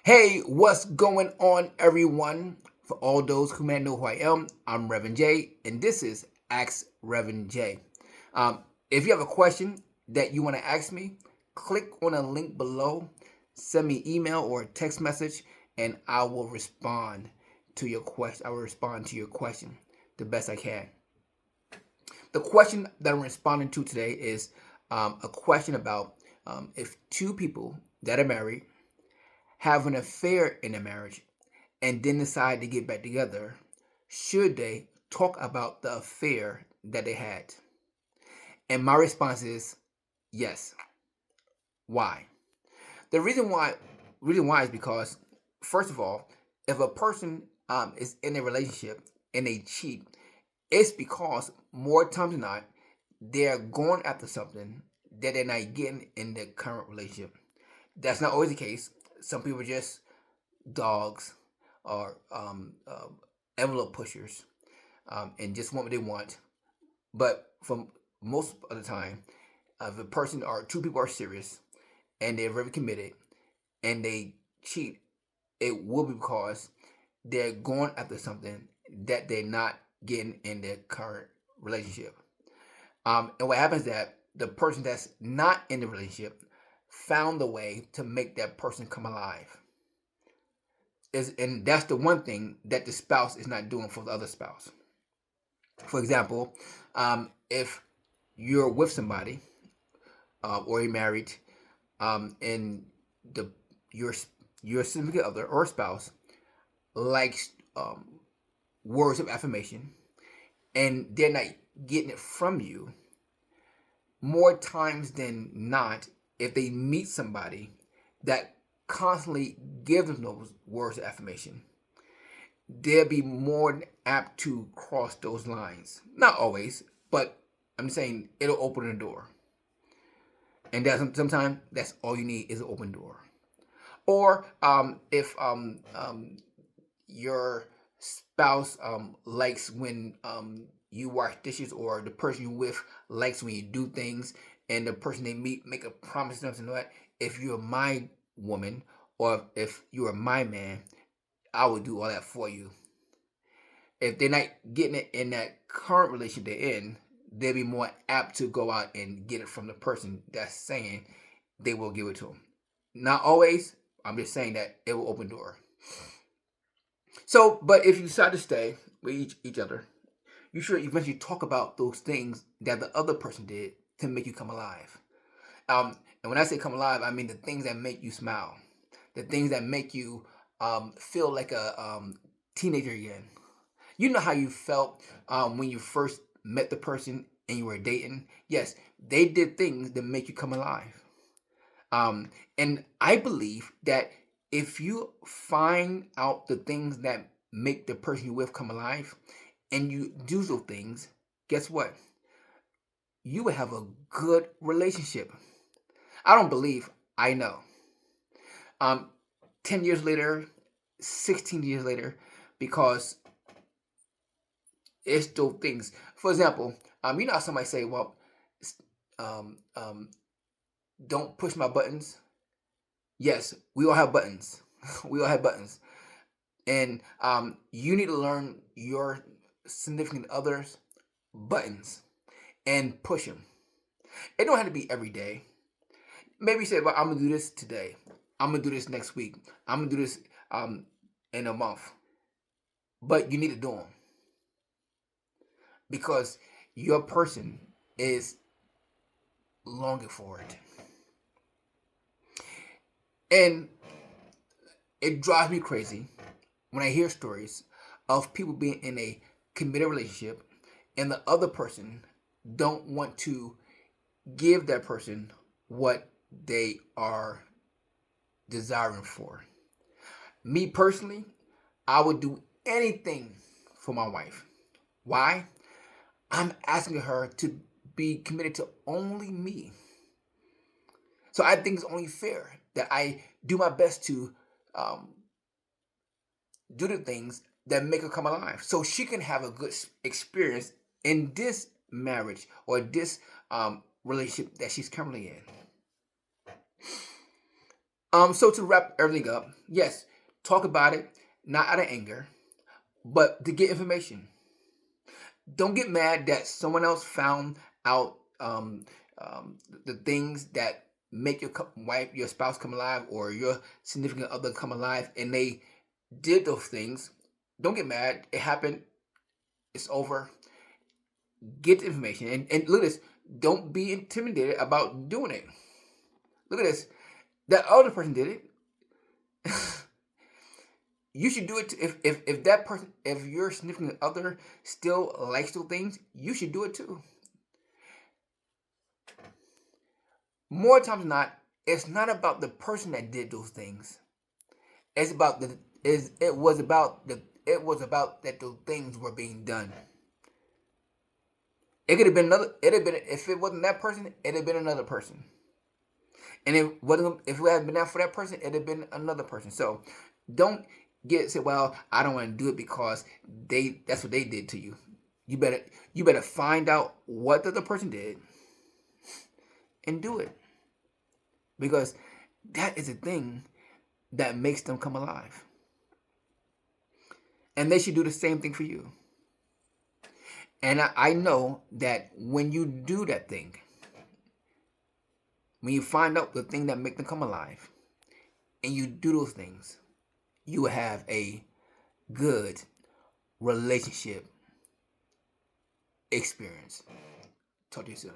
Hey, what's going on, everyone? For all those who may know who I am, I'm Rev J, and this is Ask Rev J. If you have a question that you want to ask me, click on a link below, send me an email or a text message, and I will respond to your question. I will respond to your question the best I can. The question that I'm responding to today is a question about if two people that are married have an affair in a marriage and then decide to get back together, should they talk about the affair that they had? And my response is yes. Why? The reason why is because, first of all, if a person is in a relationship and they cheat, it's because more times than not they're going after something that they're not getting in their current relationship. That's not always the case. Some people are just dogs or envelope pushers and just want what they want. But for most of the time, if a person or two people are serious and they're very committed and they cheat, it will be because they're going after something that they're not getting in their current relationship. And what happens is that the person that's not in the relationship found a way to make that person come alive. And that's the one thing that the spouse is not doing for the other spouse. For example, if you're with somebody or you're married, and the your your significant other or spouse likes words of affirmation, and they're not getting it from you, more times than not, if they meet somebody that constantly gives them those words of affirmation, they'll be more apt to cross those lines. Not always, but I'm saying it'll open the door. And that sometimes that's all you need is an open door. Or if your spouse likes when you wash dishes, or the person you're with likes when you do things, and the person they meet make a promise and something like that. If you're my woman or if you are my man, I will do all that for you. If they're not getting it in that current relationship they're in, they'll be more apt to go out and get it from the person that's saying they will give it to them. Not always. I'm just saying that it will open door. So, but if you decide to stay with each other, you should eventually talk about those things that the other person did to make you come alive. And when I say come alive, I mean the things that make you smile, the things that make you feel like a teenager again. You know how you felt when you first met the person and you were dating? Yes, they did things that make you come alive. And I believe that if you find out the things that make the person you're with come alive and you do those things, guess what? You will have a good relationship. I don't believe, I know. Um, 10 years later, 16 years later, because it's those things. For example, you know how somebody say, well, um, um, don't push my buttons. Yes, we all have buttons. We all have buttons. And you need to learn your significant other's buttons and push them. It don't have to be every day. Maybe say, well, I'm gonna do this today. I'm gonna do this next week. I'm gonna do this in a month. But you need to do them because your person is longing for it. And it drives me crazy when I hear stories of people being in a committed relationship and the other person don't want to give that person what they are desiring for. Me personally, I would do anything for my wife. Why? I'm asking her to be committed to only me. So I think it's only fair that I do my best to um, do the things that make her come alive so she can have a good experience in this marriage or this relationship that she's currently in. So to wrap everything up, yes, talk about it, not out of anger, but to get information. Don't get mad that someone else found out the things that make your wife, your spouse come alive, or your significant other come alive, and they did those things. Don't get mad. It happened. It's over. Get the information, and look at this. Don't be intimidated about doing it. Look at this. That other person did it. You should do it if that person, if your significant other still likes those things, you should do it too. More times than not, it's not about the person that did those things. It's about the is it was about that those things were being done. It could have been another. It had been if it wasn't that person, it had been another person. And it wasn't if it had been that for that person, it had been another person. So don't get say, well, I don't want to do it because that's what they did to you. You better find out what the other person did and do it. Because that is a thing that makes them come alive. And they should do the same thing for you. And I know that when you do that thing, when you find out the thing that make them come alive, and you do those things, you will have a good relationship experience. Talk to you soon.